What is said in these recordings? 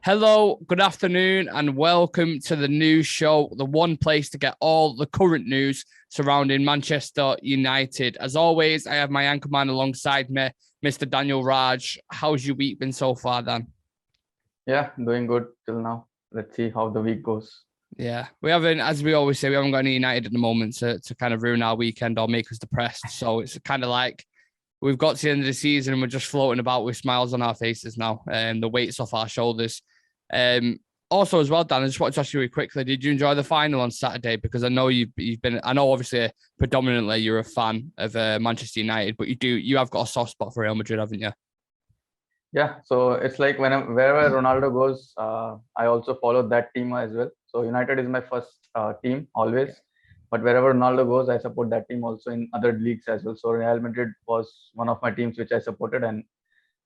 Hello, good afternoon, and welcome to the news show, the one place to get all the current news surrounding Manchester United. As always, I have my anchorman alongside me, Mr. Daniel Raj. How's your week been so far, Dan? Yeah, doing good till now. Let's see how the week goes. Yeah, we haven't, as we always say, we haven't got any United at the moment to kind of ruin our weekend or make us depressed. So it's kind of like we've got to the end of the season and we're just floating about with smiles on our faces now, and the weight's off our shoulders. Also, as well, Dan, I just wanted to ask you really quickly: did you enjoy the final on Saturday? Because I know you've been. I know obviously predominantly you're a fan of Manchester United, but you have got a soft spot for Real Madrid, haven't you? Yeah, so it's like wherever Ronaldo goes, I also follow that team as well. So United is my first team always, but wherever Ronaldo goes, I support that team also in other leagues as well. So Real Madrid was one of my teams which I supported, and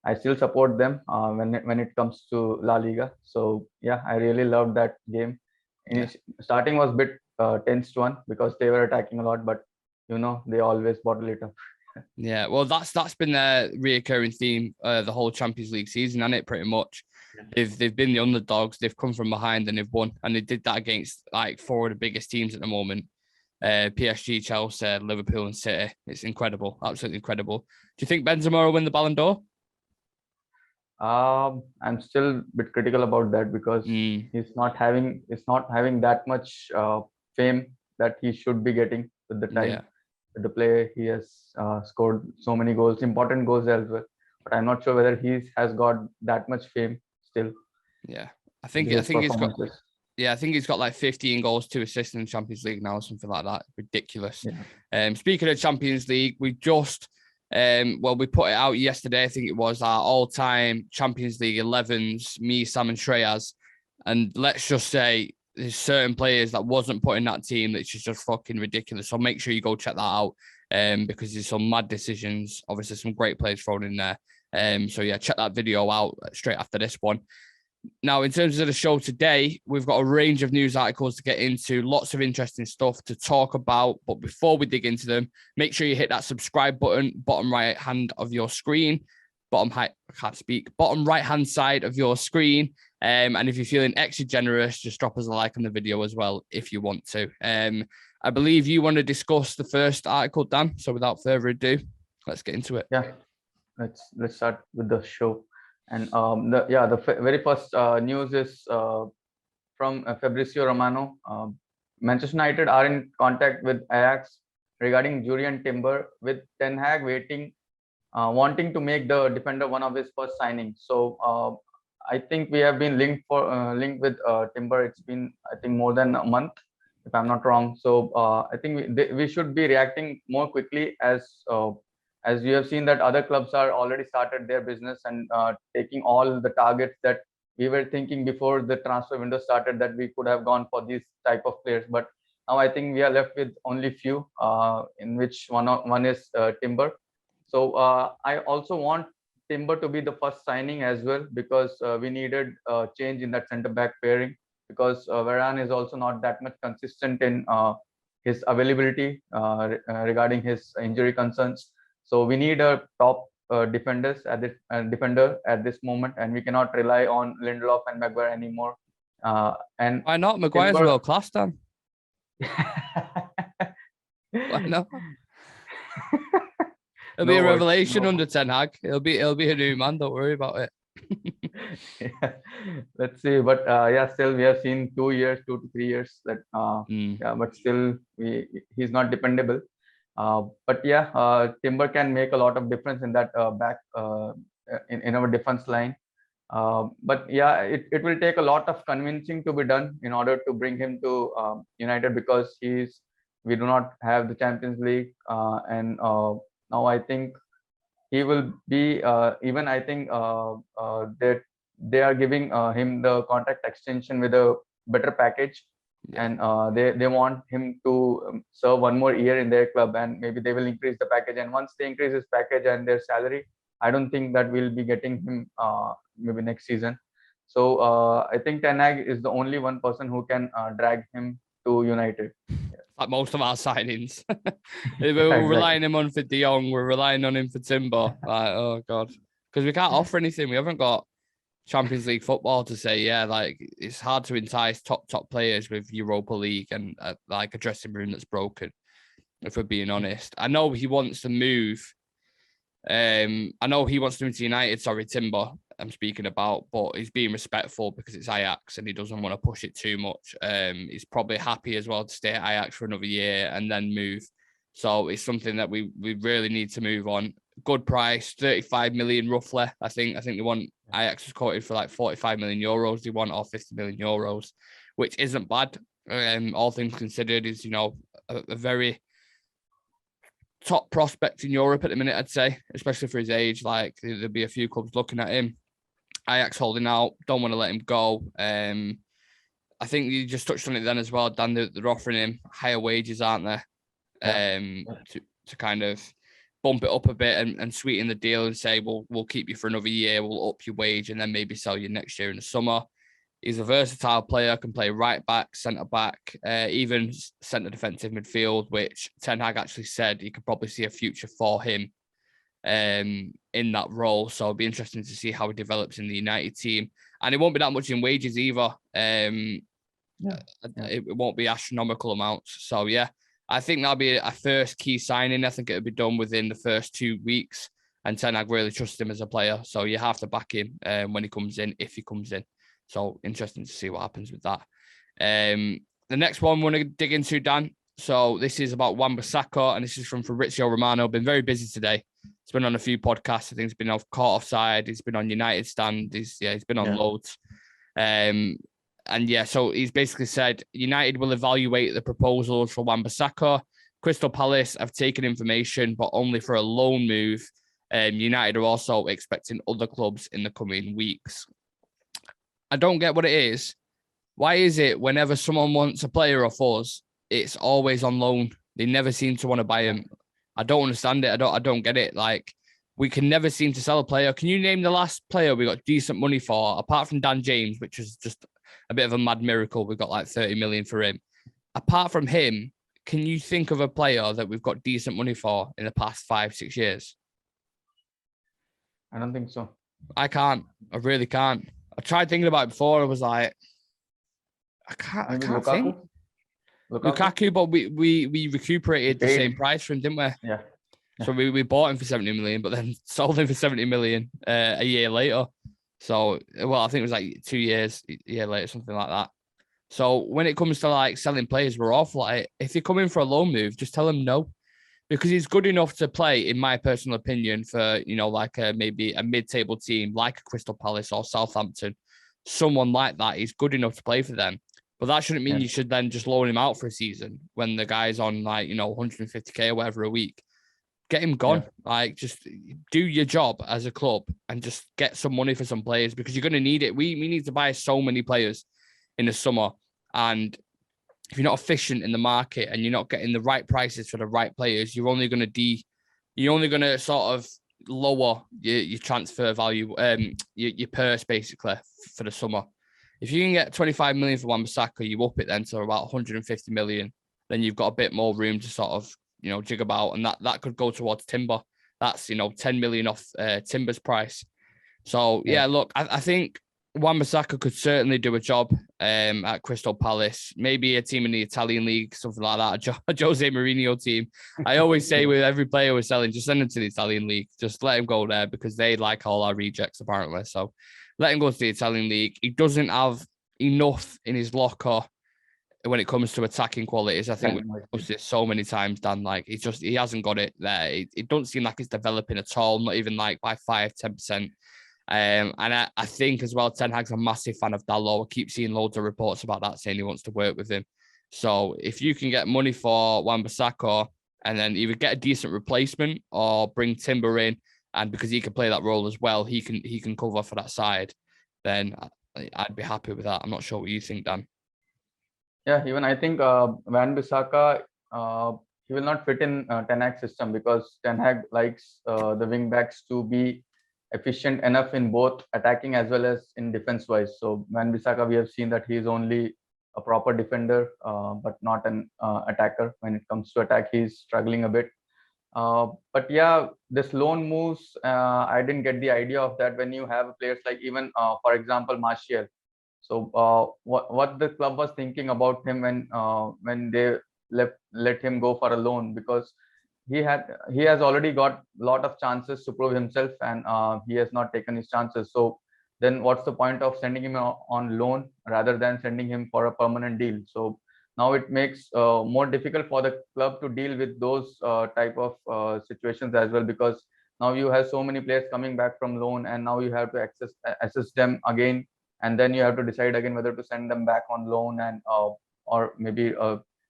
I still support them when it comes to La Liga. So yeah, I really loved that game. Yeah. Starting was a bit tense one because they were attacking a lot, but they always bottle it up. Yeah, well, that's been their reoccurring theme the whole Champions League season, and it pretty much. They've been the underdogs. They've come from behind and they've won, and they did that against like four of the biggest teams at the moment: PSG, Chelsea, Liverpool, and City. It's incredible, absolutely incredible. Do you think Benzema will win the Ballon d'Or? I'm still a bit critical about that because he's not having that much fame that he should be getting with the time. Yeah. With the play, he has scored so many goals, important goals as well. But I'm not sure whether he has got that much fame still. Yeah, I with think his he's got. performances. Yeah, I think he's got like 15 goals, 2 assists in the Champions League now, something like that. Ridiculous. Yeah. Speaking of Champions League, we just we put it out yesterday. I think it was our all-time Champions League 11s, me, Sam, and Shreyas. And let's just say there's certain players that wasn't put in that team that's just fucking ridiculous. So make sure you go check that out because there's some mad decisions. Obviously, some great players thrown in there. So yeah, check that video out straight after this one. Now, in terms of the show today, we've got a range of news articles to get into, lots of interesting stuff to talk about. But before we dig into them, make sure you hit that subscribe button, bottom right hand of your screen, bottom right hand side of your screen. And if you're feeling extra generous, just drop us a like on the video as well if you want to. I believe you want to discuss the first article, Dan. So without further ado, let's get into it. Yeah, let's start with the show. And very first news is from Fabrizio Romano. Manchester United are in contact with Ajax regarding Jurriën Timber, with Ten Hag wanting to make the defender one of his first signings. So I think we have been linked with Timber. It's been, I think, more than a month, if I'm not wrong. So I think we should be reacting more quickly as you have seen that other clubs are already started their business and taking all the targets that we were thinking before the transfer window started that we could have gone for these type of players. But now I think we are left with only few, in which one is Timber. So I also want Timber to be the first signing as well, because we needed a change in that centre back pairing, because Varane is also not that much consistent in his availability regarding his injury concerns. So we need a top defender at this moment, and we cannot rely on Lindelof and Maguire anymore. And why not? Maguire's world class, Dan. Why not? It'll be a revelation under Ten Hag. It'll be a new man. Don't worry about it. Yeah, let's see. But still we have seen 2 years, 2 to 3 years that but still he's not dependable. But Timber can make a lot of difference in that back in our defense line. But yeah, it will take a lot of convincing to be done in order to bring him to United, because we do not have the Champions League, and now I think he will be even I think that they are giving him the contract extension with a better package. And they want him to serve one more year in their club, and maybe they will increase the package. And once they increase his package and their salary, I don't think that we'll be getting him maybe next season. So I think Ten Hag is the only one person who can drag him to United. Like most of our signings. We're relying him on for De Jong, we're relying on him for Timber. Like, oh God. Because we can't offer anything. We haven't got Champions League football to say, yeah, like it's hard to entice top players with Europa League and like a dressing room that's broken. If we're being honest, I know he wants to move. I know he wants to move to United. Sorry, Timber, I'm speaking about, but he's being respectful because it's Ajax and he doesn't want to push it too much. He's probably happy as well to stay at Ajax for another year and then move. So it's something that we really need to move on. Good price, 35 million roughly. I think they want Ajax was quoted for like 45 million euros. They want or 50 million euros, which isn't bad. All things considered, is a very top prospect in Europe at the minute, I'd say, especially for his age. Like there'll be a few clubs looking at him. Ajax holding out, don't want to let him go. I think you just touched on it then as well, Dan. They're offering him higher wages, aren't they? To kind of bump it up a bit and sweeten the deal and say, we'll keep you for another year, we'll up your wage and then maybe sell you next year in the summer. He's a versatile player, can play right back, centre back, even centre defensive midfield, which Ten Hag actually said he could probably see a future for him in that role. So it'll be interesting to see how he develops in the United team. And it won't be that much in wages either. It won't be astronomical amounts. So yeah, I think that'll be a first key signing. I think it'll be done within the first 2 weeks. And Ten Hag really trusts him as a player. So you have to back him when he comes in, if he comes in. So interesting to see what happens with that. The next one we want to dig into, Dan. So this is about Wan-Bissaka, and this is from Fabrizio Romano. Been very busy today. He's been on a few podcasts. I think he's been caught offside. He's been on United Stand. He's been on loads. So he's basically said United will evaluate the proposals for Wan-Bissaka. Crystal Palace have taken information, but only for a loan move. United are also expecting other clubs in the coming weeks. I don't get what it is. Why is it whenever someone wants a player off us, it's always on loan? They never seem to want to buy him. I don't understand it. I don't get it. Like, we can never seem to sell a player. Can you name the last player we got decent money for, apart from Dan James, which was just a bit of a mad miracle? We got like 30 million for him. Apart from him, can you think of a player that we've got decent money for in the past 5-6 years? I don't think so. I can't. I really can't. I tried thinking about it before. I was like, I can't think. Lukaku, but we recuperated the same price for him, didn't we? Yeah. So we bought him for 70 million, but then sold him for 70 million a year later. So, I think it was like 2 years, a year later, something like that. So when it comes to like selling players, we're off. Like, if you come in for a loan move, just tell him no. Because he's good enough to play, in my personal opinion, for, like maybe a mid-table team like Crystal Palace or Southampton. Someone like that is good enough to play for them. But that shouldn't mean you should then just loan him out for a season when the guy's on like, 150k or whatever a week. Get him gone. Yeah. Like, just do your job as a club and just get some money for some players, because you're going to need it. We need to buy so many players in the summer. And if you're not efficient in the market and you're not getting the right prices for the right players, you're only going to sort of lower your transfer value, your purse basically for the summer. If you can get 25 million for Wan-Bissaka, you up it then to about 150 million. Then you've got a bit more room to sort of, jig about, and that could go towards Timber. That's 10 million off Timber's price. So look, I think Wan-Bissaka could certainly do a job at Crystal Palace, maybe a team in the Italian league, something like that, a Jose Mourinho team. I always say with every player we're selling, just send him to the Italian league. Just let him go there, because they like all our rejects, apparently. So let him go to the Italian league. He doesn't have enough in his locker when it comes to attacking qualities. I think we've discussed it so many times, Dan. Like, he hasn't got it there. It doesn't seem like it's developing at all, not even like by 5-10%. And I think as well, Ten Hag's a massive fan of Dalot. I keep seeing loads of reports about that, saying he wants to work with him. So if you can get money for Wan-Bissaka and then either get a decent replacement or bring Timber in, and because he can play that role as well, he can cover for that side, then I'd be happy with that. I'm not sure what you think, Dan. Yeah, even I think Wan-Bissaka, he will not fit in Ten Hag system, because Ten Hag likes the wing backs to be efficient enough in both attacking as well as in defense wise. So Wan-Bissaka, we have seen that he is only a proper defender, but not an attacker. When it comes to attack, he's struggling a bit. But yeah, this loan moves, I didn't get the idea of that when you have players like even, for example, Martial. So what the club was thinking about him when they let him go for a loan, because he has already got a lot of chances to prove himself, and he has not taken his chances. So then what's the point of sending him on loan rather than sending him for a permanent deal? So now it makes more difficult for the club to deal with those type of situations as well, because now you have so many players coming back from loan, and now you have to assess them again, and then you have to decide again whether to send them back on loan and or maybe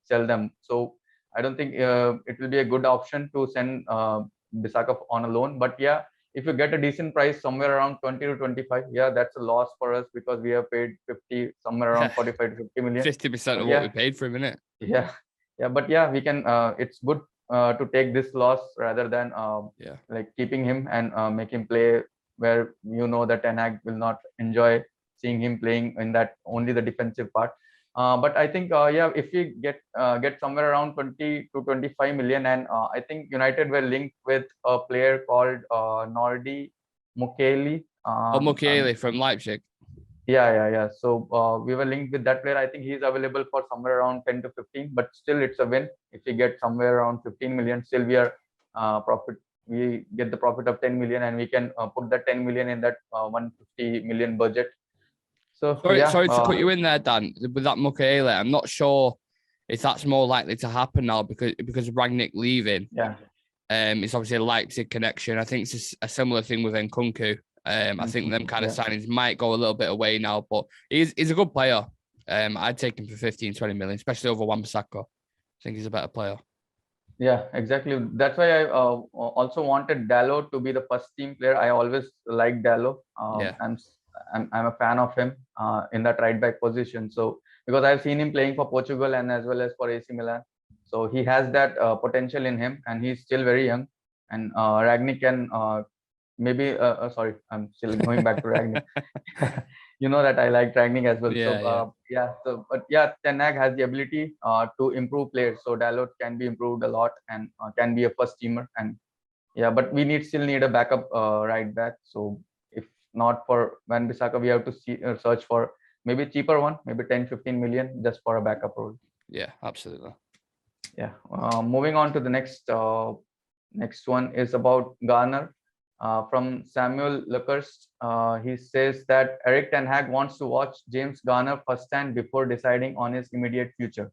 sell them. So I don't think it will be a good option to send Bissaka on a loan. But yeah, if you get a decent price somewhere around 20 to 25, yeah, that's a loss for us, because we have paid 50, somewhere around 45 to 50 million. 50% of yeah, what we paid for him, innit? Yeah, yeah, but yeah, we can. It's good to take this loss rather than like keeping him and make him play where that Ten Hag will not enjoy seeing him playing in that only the defensive part. But I think yeah, if we get somewhere around 20 to 25 million, and I think United were linked with a player called Nordi Mukeli. Mukeli from Leipzig. Yeah. So we were linked with that player. I think he's available for somewhere around 10 to 15, but still it's a win. If we get somewhere around 15 million, still we are profit. We get the profit of 10 million, and we can put that 10 million in that 150 million budget. So sorry to cut you in there, Dan. With that Mukele, I'm not sure if that's more likely to happen now because of Rangnick leaving. Yeah. It's obviously a Leipzig connection. I think it's a similar thing with Nkunku. I think them kind of signings might go a little bit away now, but he's a good player. I'd take him for 15, 20 million, especially over Wan-Bissaka. I think he's a better player. Yeah, exactly. That's why I also wanted Dalot to be the first team player. I always liked Dalot. I'm a fan of him in that right back position. So because I've seen him playing for Portugal and as well as for AC Milan, so he has that potential in him, and he's still very young. And Ragnick can maybe sorry, I'm still going back to Ragnick. You know that I like Ragnick as well. So but yeah, Ten Hag has the ability to improve players. So Dalot can be improved a lot and can be a first teamer. And yeah, but we still need a backup right back. So if not for Wan-Bissaka, we have to search for maybe cheaper one, maybe 10, 15 million just for a backup role. Yeah, absolutely. Yeah. Moving on to the next one is about Garner. From Samuel Lucas, he says that Erik Ten Hag wants to watch James Garner firsthand before deciding on his immediate future.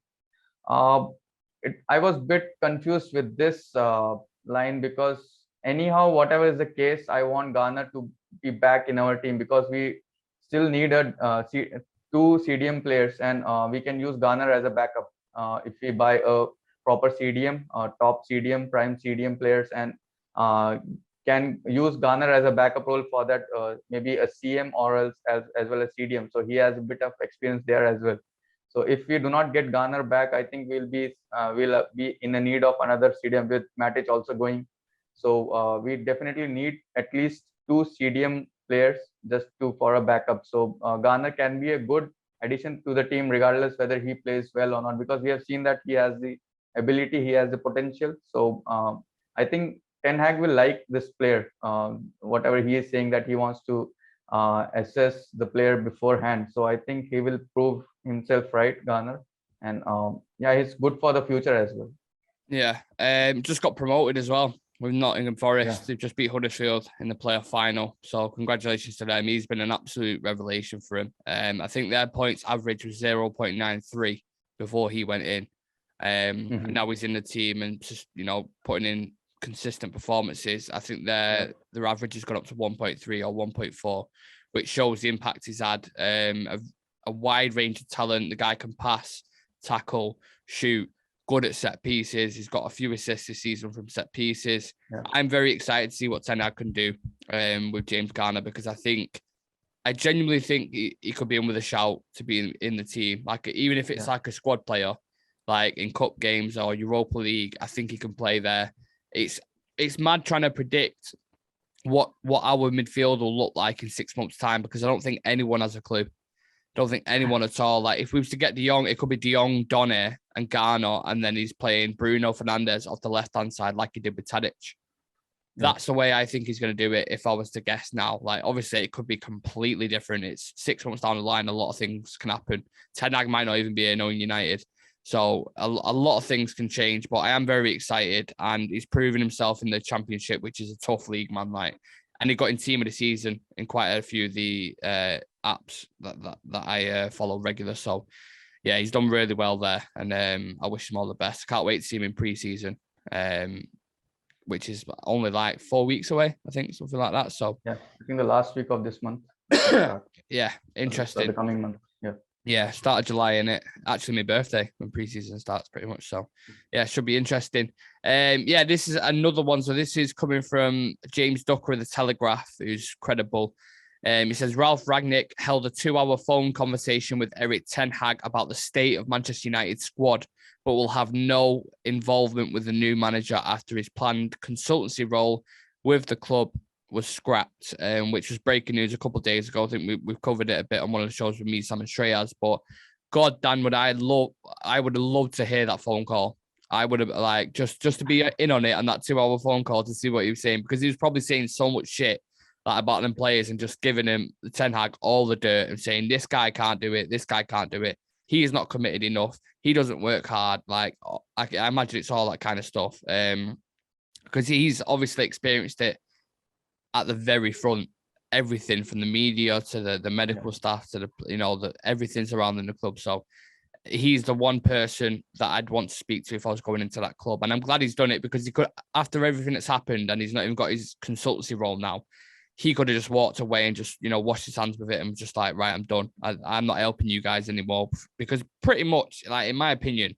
I was a bit confused with this line, because anyhow, whatever is the case, I want Garner to be back in our team, because we still need two CDM players, and we can use Garner as a backup if we buy a proper CDM, top CDM, prime CDM players, and can use Garner as a backup role for that, maybe a CM or else as well as CDM. So he has a bit of experience there as well. So if we do not get Garner back, I think we'll be in the need of another CDM with Matic also going. So we definitely need at least two CDM players just for a backup. So Garner can be a good addition to the team regardless whether he plays well or not, because we have seen that he has the ability, he has the potential. So I think Ten Hag will like this player. Whatever he is saying that he wants to assess the player beforehand. So I think he will prove himself right, Garner. And yeah, he's good for the future as well. Yeah, just got promoted as well with Nottingham Forest. Yeah. They've just beat Huddersfield in the playoff final. So congratulations to them. He's been an absolute revelation for him. I think their points average was 0.93 before he went in. And now he's in the team and just, putting in consistent performances. I think their average has gone up to 1.3 or 1.4, which shows the impact he's had. A wide range of talent. The guy can pass, tackle, shoot, good at set pieces. He's got a few assists this season from set pieces. Yeah. I'm very excited to see what Ten Hag can do with James Garner, because I genuinely think he could be in with a shout to be in the team. Like, even if it's like a squad player, like in cup games or Europa League, I think he can play there. It's mad trying to predict what our midfield will look like in 6 months' time, because I don't think anyone has a clue. Don't think anyone at all. Like if we was to get De Jong, it could be De Jong, Donny, and Garner, and then he's playing Bruno Fernandes off the left-hand side like he did with Tadic. That's the way I think he's going to do it if I was to guess now. Like, obviously, it could be completely different. It's 6 months down the line. A lot of things can happen. Ten Hag might not even be knowing United. So a lot of things can change, but I am very excited. And he's proven himself in the Championship, which is a tough league, man. Like, and he got in Team of the Season in quite a few of the apps that I follow regular. So, yeah, he's done really well there. And I wish him all the best. I can't wait to see him in pre-season. Which is only like 4 weeks away, I think, something like that. So yeah, I think the last week of this month. Yeah, interesting. The coming month. Yeah, start of July, in it. Actually, my birthday when preseason starts, pretty much. So, yeah, should be interesting. Yeah, this is another one. So this is coming from James Ducker of the Telegraph, who's credible. He says Ralph Rangnick held a 2-hour phone conversation with Erik ten Hag about the state of Manchester United's squad, but will have no involvement with the new manager after his planned consultancy role with the club was scrapped, which was breaking news a couple of days ago. I think we've covered it a bit on one of the shows with me, Sam and Shreyas, but God, Dan, I would have loved to hear that phone call. I would have like just to be in on it and that 2-hour phone call to see what he was saying, because he was probably saying so much shit like about them players and just giving him Ten Hag all the dirt and saying this guy can't do it, this guy can't do it. He is not committed enough. He doesn't work hard. Like I imagine it's all that kind of stuff. Because he's obviously experienced it at the very front. Everything from the media to the medical staff to the everything surrounding the club. So he's the one person that I'd want to speak to if I was going into that club. And I'm glad he's done it, because he could, after everything that's happened, and he's not even got his consultancy role now, he could have just walked away and just, washed his hands with it and just like, right, I'm done. I'm not helping you guys anymore. Because pretty much, like, in my opinion,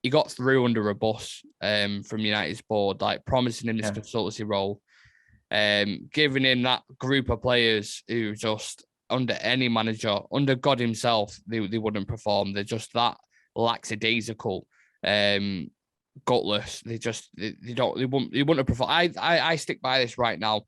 he got through under a bus from United's board, like promising him this consultancy role, giving him that group of players who just, under any manager, under God himself, they wouldn't perform. They're just that lackadaisical, gutless. They wouldn't have performed. I stick by this right now.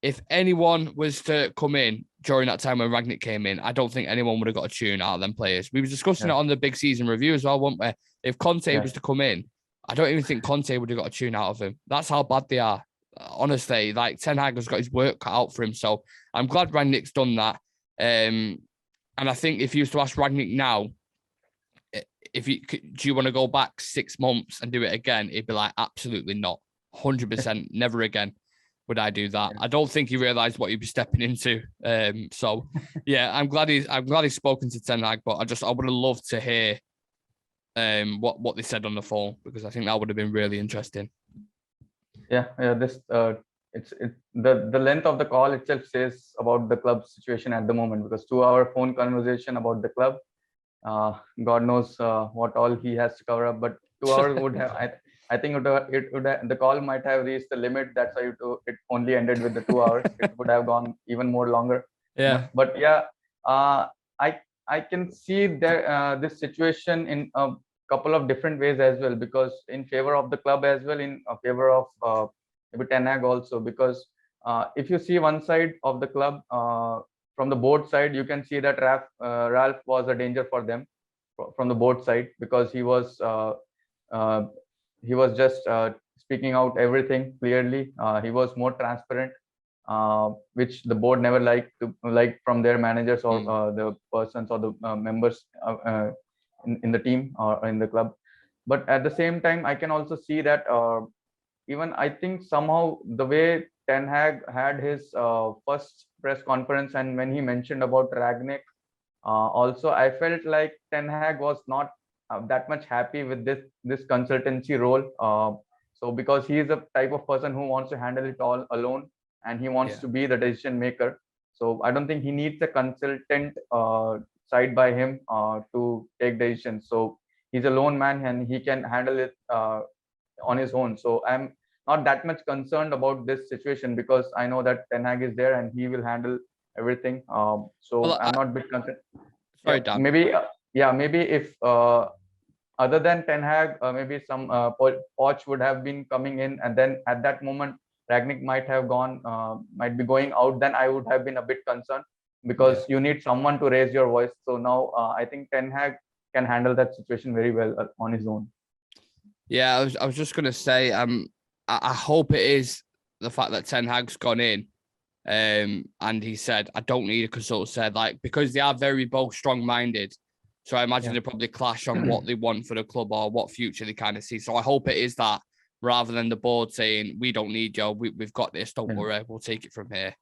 If anyone was to come in during that time when Rangnick came in, I don't think anyone would have got a tune out of them players. We were discussing it on the big season review as well, weren't we? If Conte was to come in, I don't even think Conte would have got a tune out of him. That's how bad they are. Honestly, like Ten Hag has got his work cut out for him. So I'm glad Rangnick's done that. And I think if you was to ask Rangnick now, do you want to go back 6 months and do it again? He'd be like, absolutely not. 100%, never again would I do that. I don't think he realised what he'd be stepping into. So yeah, I'm glad he's spoken to Ten Hag, but I would have loved to hear what they said on the phone, because I think that would have been really interesting. This the length of the call itself says about the club's situation at the moment, because 2-hour phone conversation about the club, God knows what all he has to cover up, but 2 hours would have, I think it would have, the call might have reached the limit. That's why it only ended with the 2 hours. It would have gone even more longer. But I can see there this situation in a couple of different ways as well, because in favor of the club as well, in favor of maybe Ten Hag also, because if you see one side of the club, from the board side, you can see that Ralph was a danger for them from the board side, because he was just speaking out everything clearly. He was more transparent, which the board never liked from their managers or the persons or the members in the team or in the club. But at the same time, I can also see that even I think somehow the way Ten Hag had his first press conference, and when he mentioned about Rangnick, also I felt like Ten Hag was not that much happy with this consultancy role. So because he is a type of person who wants to handle it all alone, and he wants to be the decision maker. So I don't think he needs a consultant side by him to take decisions. So he's a lone man and he can handle it on his own. So I'm not that much concerned about this situation, because I know that Ten Hag is there and he will handle everything. I'm not a bit concerned. Sorry, Dan. Maybe if other than Ten Hag, maybe some Poch would have been coming in, and then at that moment Rangnick might be going out, then I would have been a bit concerned. because you need someone to raise your voice. So now I think Ten Hag can handle that situation very well on his own. Yeah, I was just gonna say, I hope it is the fact that Ten Hag's gone in, and he said, I don't need a consultant, said, like, because they are very both strong-minded. So I imagine they probably clash on what they want for the club or what future they kind of see. So I hope it is that, rather than the board saying, we don't need you, we've got this, don't worry, we'll take it from here.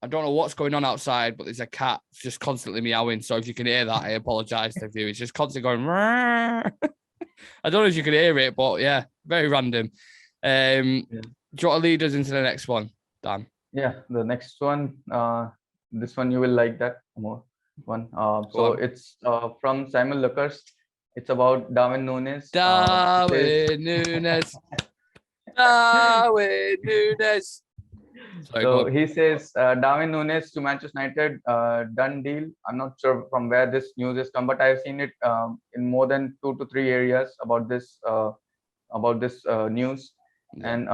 I don't know what's going on outside, but there's a cat just constantly meowing. So if you can hear that, I apologize to you. It's just constantly going, I don't know if you can hear it, but yeah, very random. Do you want to lead us into the next one, Dan? Yeah, the next one, this one you will like that more one. So it's from Simon Lucas. It's about Darwin Núñez. Darwin Núñez. Darwin Núñez. Sorry, so he says Darwin Núñez to Manchester United, done deal. I'm not sure from where this news has come, but I've seen it in more than 2 to 3 areas about this news. Yeah. And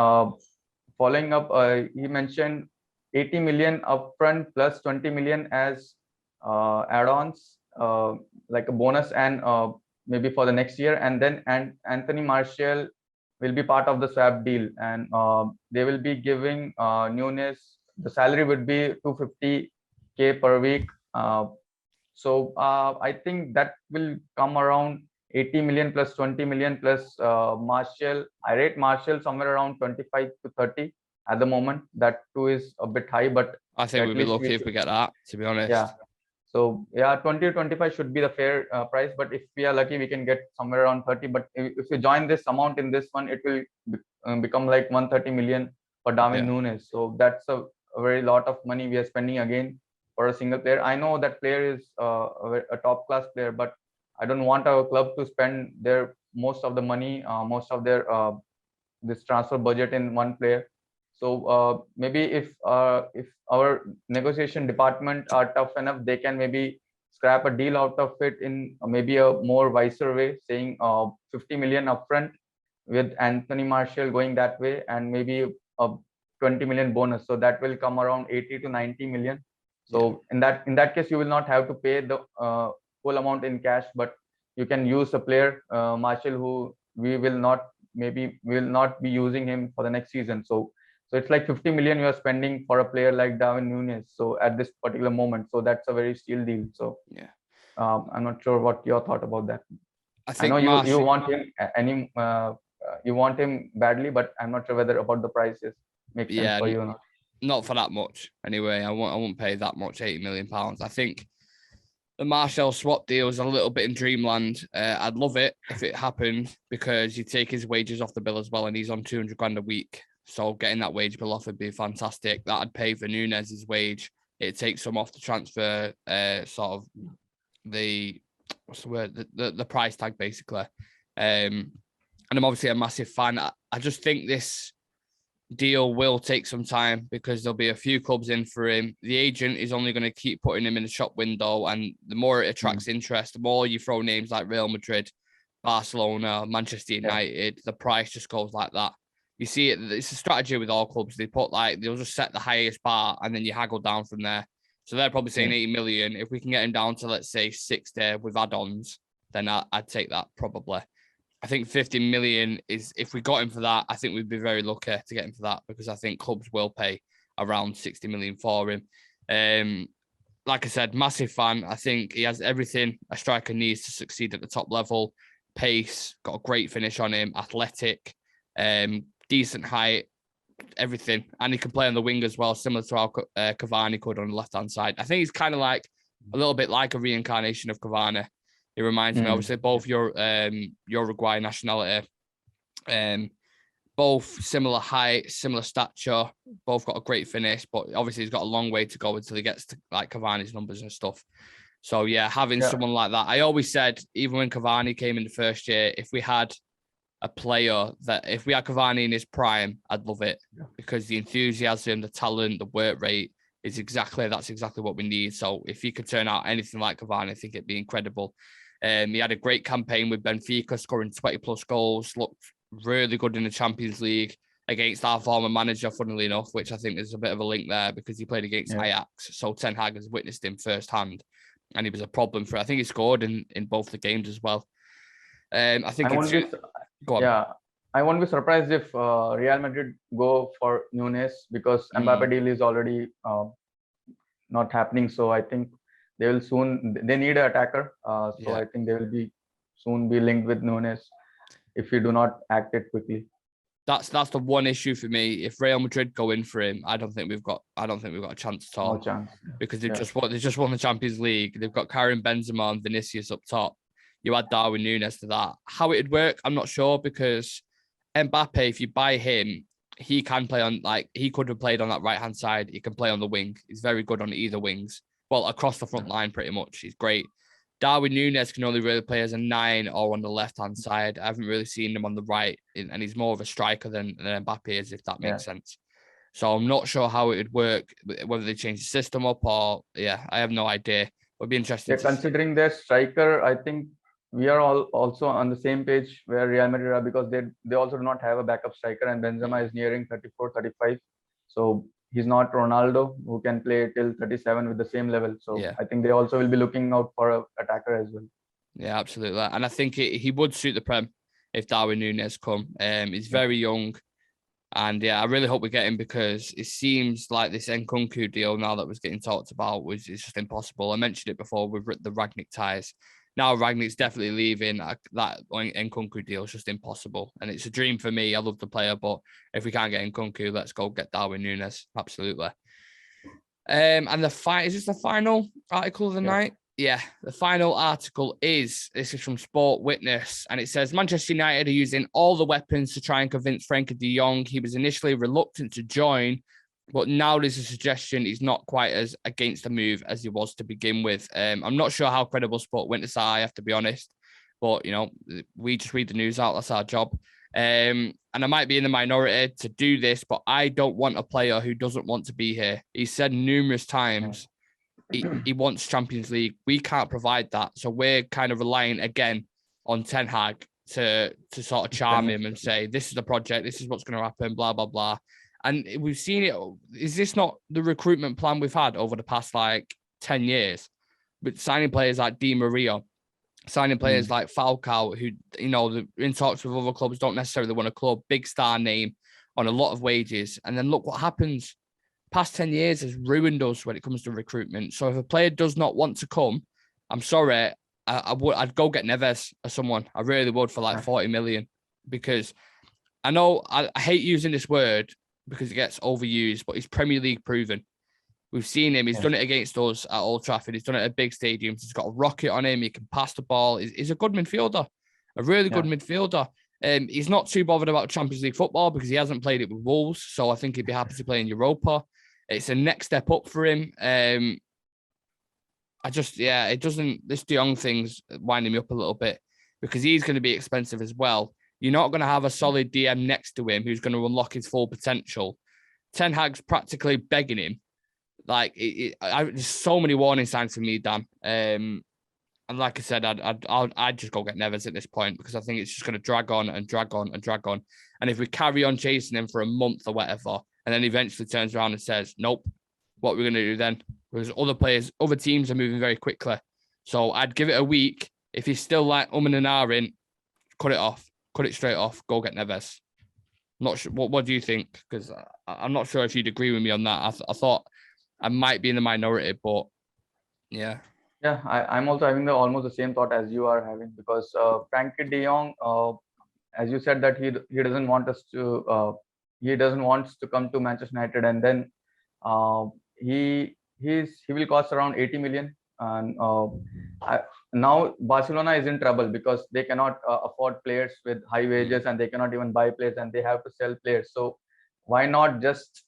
following up, he mentioned 80 million upfront plus 20 million as add-ons, like a bonus, and maybe for the next year. And then Anthony Martial will be part of the swap deal, and they will be giving Núñez, the salary would be 250K per week. So I think that will come around 80 million plus 20 million plus Martial. I rate Martial somewhere around 25 to 30 at the moment. That too is a bit high, but I think we'd be lucky if we get that, to be honest. Yeah. So yeah, 20 to 25 should be the fair price. But if we are lucky, we can get somewhere around 30. But if you join this amount in this one, it will become like 130 million for Darwin Núñez. So that's a very lot of money we are spending again for a single player. I know that player is a top class player, but I don't want our club to spend their most of the money, most of their this transfer budget in one player. So maybe if our negotiation department are tough enough, they can maybe scrap a deal out of it in maybe a more wiser way, saying 50 million upfront with Anthony Martial going that way, and maybe a 20 million bonus. So that will come around 80 to 90 million. So in that case, you will not have to pay the full amount in cash, but you can use a player, Martial, who we will not be using him for the next season. So it's like 50 million you are spending for a player like Darwin Núñez. So at this particular moment, so that's a very steal deal. So yeah, I'm not sure what your thought about that. I know you want him you want him badly, but I'm not sure whether about the prices makes sense for you or not. Not for that much anyway. I won't pay that much, £80 million. I think the Martial swap deal is a little bit in dreamland. I'd love it if it happened, because you take his wages off the bill as well, and he's on 200 grand a week. So getting that wage bill off would be fantastic. That'd pay for Núñez's wage. It takes some off the transfer, sort of the price tag, basically. And I'm obviously a massive fan. I just think this deal will take some time, because there'll be a few clubs in for him. The agent is only going to keep putting him in the shop window, and the more it attracts interest, the more you throw names like Real Madrid, Barcelona, Manchester United, the price just goes like that. You see it, it's a strategy with all clubs. They'll just set the highest bar, and then you haggle down from there. So they're probably saying 80 million. If we can get him down to, let's say, 60 with add-ons, then I'd take that probably. I think 50 million is, if we got him for that, I think we'd be very lucky to get him for that, because I think clubs will pay around 60 million for him. Like I said, massive fan. I think he has everything a striker needs to succeed at the top level. Pace, got a great finish on him, athletic, decent height, everything. And he can play on the wing as well, similar to how Cavani could on the left-hand side. I think he's kind of like a little bit like a reincarnation of Cavani. It reminds me, obviously, both Uruguay nationality, both similar height, similar stature, both got a great finish, but obviously he's got a long way to go until he gets to like Cavani's numbers and stuff. So yeah, having someone like that, I always said, even when Cavani came in the first year, if we had a player if we had Cavani in his prime, I'd love it, because the enthusiasm, the talent, the work rate that's exactly what we need. So if he could turn out anything like Cavani, I think it'd be incredible. He had a great campaign with Benfica, scoring 20 plus goals, looked really good in the Champions League. against our former manager, funnily enough, which I think there's a bit of a link there because he played against Ajax. So Ten Hag has witnessed him firsthand, and he was a problem for. I think he scored in both the games as well. I think go on. Yeah, I won't be surprised if Real Madrid go for Nunes because Mbappe deal is already not happening. So I think they will soon. They need an attacker. So I think they will soon be linked with Nunes if we do not act it quickly. That's the one issue for me. If Real Madrid go in for him, I don't think we've got a chance at all. No chance. Because they just won the Champions League. They've got Karim Benzema and Vinicius up top. You add Darwin Nunes to that. How it'd work, I'm not sure, because Mbappe, if you buy him, he can play on, he could have played on that right hand side. He can play on the wing. He's very good on either wings. Well, across the front line, pretty much. He's great. Darwin Nunes can only really play as a 9 or on the left-hand side. I haven't really seen him on the right, and he's more of a striker than Mbappe is, if that makes sense. So I'm not sure how it would work, whether they change the system up or, I have no idea. It would be interesting. Considering their striker, I think we are all also on the same page where Real Madrid are, because they also do not have a backup striker, and Benzema is nearing 34, 35. So he's not Ronaldo who can play till 37 with the same level. So I think they also will be looking out for an attacker as well. Yeah, absolutely. And I think he would suit the Prem if Darwin Nunes come. He's very young. And I really hope we get him, because it seems like this Nkunku deal now that was getting talked about is just impossible. I mentioned it before with the Rangnick ties. Now Rangnick's definitely leaving. That Nkunku deal is just impossible. And it's a dream for me. I love the player, but if we can't get Nkunku, let's go get Darwin Nunes. Absolutely. And is this the final article of the night? Yeah, the final article this is from Sport Witness, and it says Manchester United are using all the weapons to try and convince Frenkie de Jong. He was initially reluctant to join, but now there's a suggestion he's not quite as against the move as he was to begin with. I'm not sure how credible Sport Witness are, I have to be honest, but, we just read the news out. That's our job. And I might be in the minority to do this, but I don't want a player who doesn't want to be here. He said numerous times he wants Champions League. We can't provide that. So we're kind of relying again on Ten Hag to sort of charm him and say, this is the project, this is what's going to happen, blah, blah, blah. And we've seen it. Is this not the recruitment plan we've had over the past 10 years? With signing players like Di Maria, signing players like Falcao, who, in talks with other clubs, don't necessarily want a club, big star name on a lot of wages. And then look what happens. Past 10 years has ruined us when it comes to recruitment. So if a player does not want to come, I'm sorry, I'd go get Neves or someone. I really would for 40 million, because I know I hate using this word because it gets overused, but he's Premier League proven. We've seen him. He's done it against us at Old Trafford. He's done it at big stadiums. He's got a rocket on him. He can pass the ball. He's a good midfielder, a really good midfielder. He's not too bothered about Champions League football because he hasn't played it with Wolves. So I think he'd be happy to play in Europa. It's a next step up for him. This De Jong thing's winding me up a little bit because he's going to be expensive as well. You're not going to have a solid DM next to him who's going to unlock his full potential. Ten Hag's practically begging him. There's so many warning signs for me, Dan. And like I said, I'd just go get Neves at this point because I think it's just going to drag on and drag on and drag on. And if we carry on chasing him for a month or whatever, and then eventually turns around and says, nope, what we're going to do then? Because other teams are moving very quickly. So I'd give it a week. If he's still and ahhing, cut it off. Cut it straight off. Go get Neves. Not sure. What do you think? Because I'm not sure if you'd agree with me on that. I thought I might be in the minority, but yeah. Yeah, I'm also having almost the same thought as you are having, because Frenkie de Jong, as you said, that he doesn't want us to he doesn't want to come to Manchester United, and then he will cost around 80 million. And now Barcelona is in trouble because they cannot afford players with high wages, and they cannot even buy players, and they have to sell players. So why not just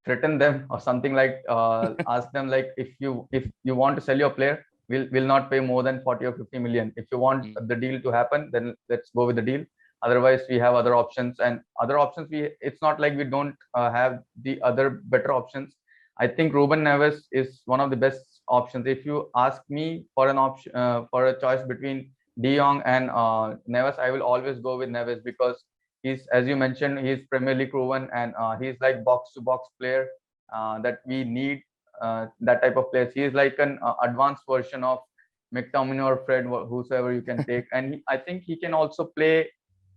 threaten them or something ask them if you want to sell your player, we'll not pay more than 40 or 50 million. If you want the deal to happen, then let's go with the deal. Otherwise, we have other options, and other options it's not like we don't have the other better options. I think Ruben Neves is one of the best options. If you ask me for an option for a choice between De Jong and Neves, I will always go with Neves because he's, as you mentioned, he's Premier League proven, and he's like box to box player that we need. That type of players. He is like an advanced version of McTominay or Fred, whosoever you can take, and I think he can also play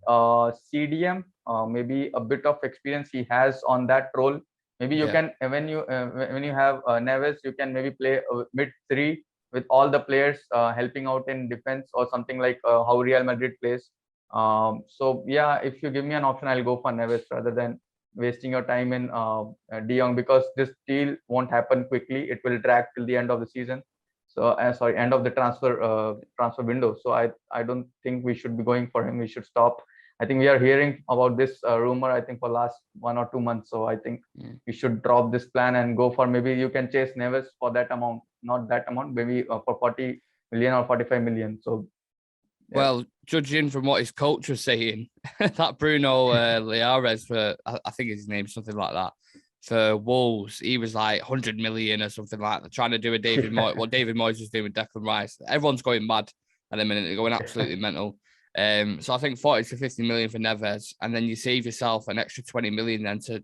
CDM. Maybe a bit of experience he has on that role. Maybe you can, when you have Neves, you can maybe play mid three with all the players helping out in defense, or something like how Real Madrid plays. So yeah, if you give me an option, I'll go for Neves rather than wasting your time in De Jong, because this deal won't happen quickly. It will drag till the end of the season. So sorry, end of the transfer window. So I don't think we should be going for him. We should stop. I think we are hearing about this rumor, I think, for last 1 or 2 months. So I think we should drop this plan and go for, maybe you can chase Neves for that amount, not that amount, maybe for 40 million or 45 million. So yeah. Well, judging from what his coach was saying, that Bruno Liares, for I think his name, something like that, for Wolves, he was like 100 million or something like that, trying to do a David Moyes, what David Moyes was doing with Declan Rice. Everyone's going mad at the minute. They're going absolutely mental. So I think 40 to 50 million for Neves, and then you save yourself an extra 20 million then to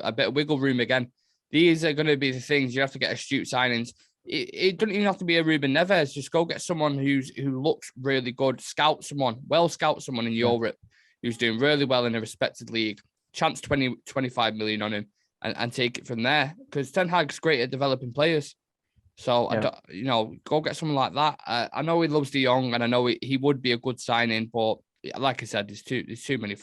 a bit of wiggle room again. These are going to be the things you have to get astute signings. It doesn't even have to be a Ruben Neves. Just go get someone who looks really good. Scout someone in Europe who's doing really well in a respected league. Chance 25 million on him and take it from there. Because Ten Hag's great at developing players. So, go get someone like that. I know he loves De Jong, and I know he would be a good signing, but like I said, there's too many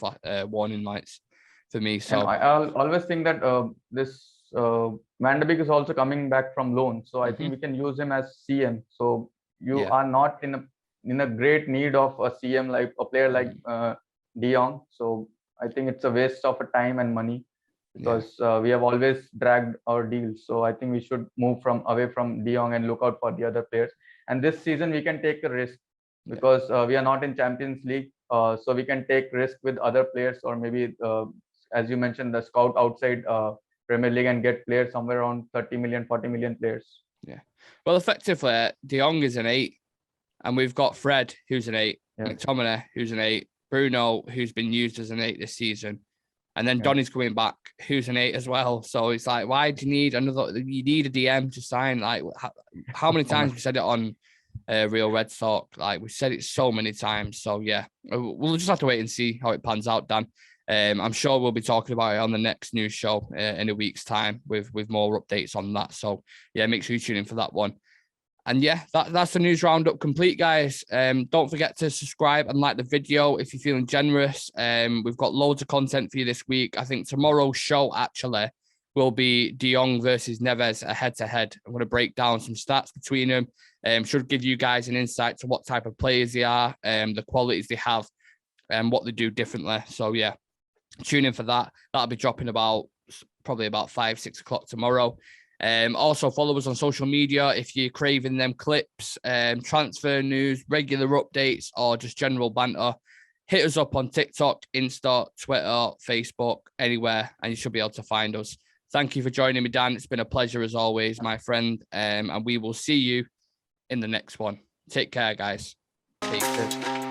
warning lights for me. So I'll always think that this Van de Beek is also coming back from loan, so I think we can use him as CM. So you are not in a great need of a CM, like a player like De Jong. So I think it's a waste of time and money, because we have always dragged our deals. So I think we should move away from De Jong and look out for the other players. And this season we can take a risk, because we are not in Champions League, so we can take risk with other players, or maybe as you mentioned, the scout outside Premier League and get players somewhere around 30 million, 40 million players. Yeah. Well, effectively, De Jong is an 8, and we've got Fred, who's an 8, McTominay, who's an 8, Bruno, who's been used as an 8 this season, and then Donny's coming back, who's an 8 as well. So it's like, why do you need another? You need a DM to sign. Like, how many times we said it on Real Red Talk? Like, we said it so many times. So yeah, we'll just have to wait and see how it pans out, Dan. I'm sure we'll be talking about it on the next news show in a week's time with more updates on that. So yeah, make sure you tune in for that one. And yeah, that's the news roundup complete, guys. Don't forget to subscribe and like the video if you're feeling generous. We've got loads of content for you this week. I think tomorrow's show actually will be De Jong versus Neves, a head-to-head. I'm going to break down some stats between them. Should give you guys an insight to what type of players they are, the qualities they have, and what they do differently. So yeah, tune in for that. That'll be dropping probably about 5-6 o'clock tomorrow. Also follow us on social media if you're craving them clips, transfer news, regular updates, or just general banter. Hit us up on TikTok, Insta, Twitter, Facebook, anywhere, and you should be able to find us. Thank you for joining me, Dan. It's been a pleasure as always, my friend, and we will see you in the next one. Take care, guys. Peace.